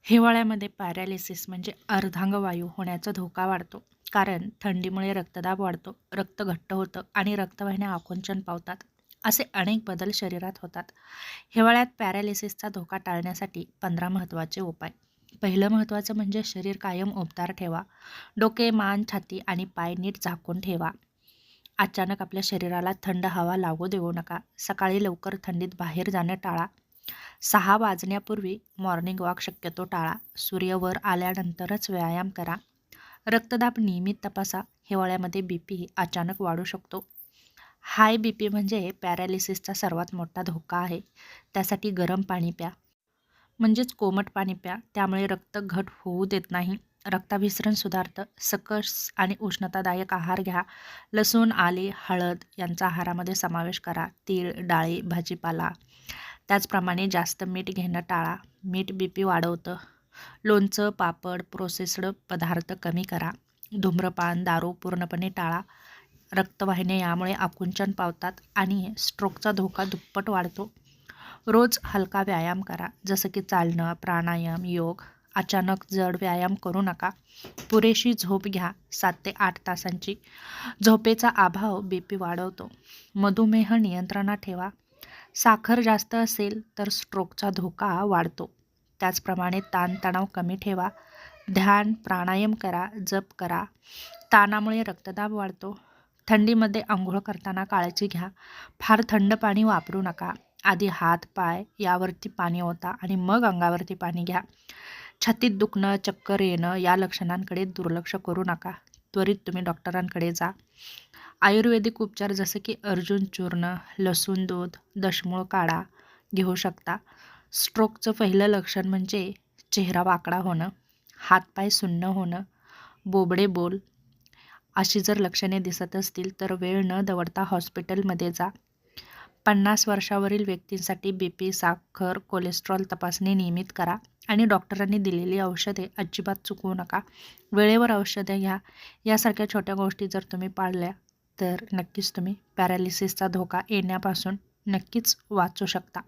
हिवाळ्यामध्ये पॅरालिसिस म्हणजे अर्धांगवायू होण्याचा धोका वाढतो. कारण थंडीमुळे रक्तदाब वाढतो, रक्त घट्ट होतं आणि रक्तवाहिन्या आकुंचन पावतात. असे अनेक बदल शरीरात होतात. हिवाळ्यात पॅरालिसिसचा धोका टाळण्यासाठी 15 महत्त्वाचे उपाय. पहिलं महत्त्वाचं म्हणजे शरीर कायम उबदार ठेवा. डोके, मान, छाती आणि पाय नीट झाकून ठेवा. अचानक आपल्या शरीराला थंड हवा लागू देऊ नका. सकाळी लवकर थंडीत बाहेर जाणं टाळा. 6 वाजण्यापूर्वी मॉर्निंग वॉक शक्यतो टाळा. सूर्य वर आल्यानंतरच व्यायाम करा. रक्तदाब नियमित तपासा. हिवाळ्यामध्ये BP अचानक वाढू शकतो. हाय BP म्हणजे पॅरालिसिसचा सर्वात मोठा धोका आहे. त्यासाठी गरम पाणी प्या, म्हणजेच कोमट पाणी प्या. त्यामुळे रक्त घट होऊ देत नाही. रक्ताभिसरण सुधारतं. सकस आणि उष्णतादायक आहार घ्या. लसूण, आले, हळद यांचा आहारामध्ये समावेश करा. तीळ, डाळी, भाजीपाला. त्याचप्रमाणे जास्त मीठ घेणं टाळा. मीठ BP वाढवतं. लोणचं, पापड, प्रोसेस्ड पदार्थ कमी करा. धूम्रपान, दारू पूर्णपणे टाळा. रक्तवाहिन्या यामुळे आकुंचन पावतात आणि स्ट्रोकचा धोका दुप्पट वाढतो. रोज हलका व्यायाम करा, जसं की चालणं, प्राणायाम, योग. अचानक जड व्यायाम करू नका. पुरेशी झोप घ्या. 7 ते 8 तासांची. झोपेचा अभाव BP वाढवतो. मधुमेह नियंत्रणात ठेवा. साखर जास्त असेल तर स्ट्रोकचा धोका वाढतो. त्याचप्रमाणे ताणतणाव कमी ठेवा. ध्यान, प्राणायाम करा, जप करा. ताणामुळे रक्तदाब वाढतो. थंडीमध्ये अंघोळ करताना काळजी घ्या. फार थंड पाणी वापरू नका. आधी हात, पाय यावरती पाणी ओता आणि मग अंगावरती पाणी घ्या. छातीत दुखणं, चक्कर येणं या लक्षणांकडे दुर्लक्ष करू नका. त्वरित तुम्ही डॉक्टरांकडे जा. आयुर्वेदिक उपचार जसे की अर्जुन चूर्ण, लसूण दूध, दशमूळ काढा घेऊ शकता. स्ट्रोकचं पहिलं लक्षण म्हणजे चेहरा वाकडा होणं, हातपाय सुन्न होणं, बोबडे बोल. अशी जर लक्षणे दिसत असतील तर वेळ न दवडता हॉस्पिटलमध्ये जा. 50 वर्षावरील व्यक्तींसाठी BP, साखर, कोलेस्ट्रॉल तपासणी नियमित करा आणि डॉक्टरांनी दिलेली औषधे अजिबात चुकवू नका. वेळेवर औषधे घ्या. यासारख्या छोट्या गोष्टी जर तुम्ही पाळल्या तर नक्कीच तुम्ही पॅरालिसिसचा धोका येण्यापासून नक्कीच वाचू शकता.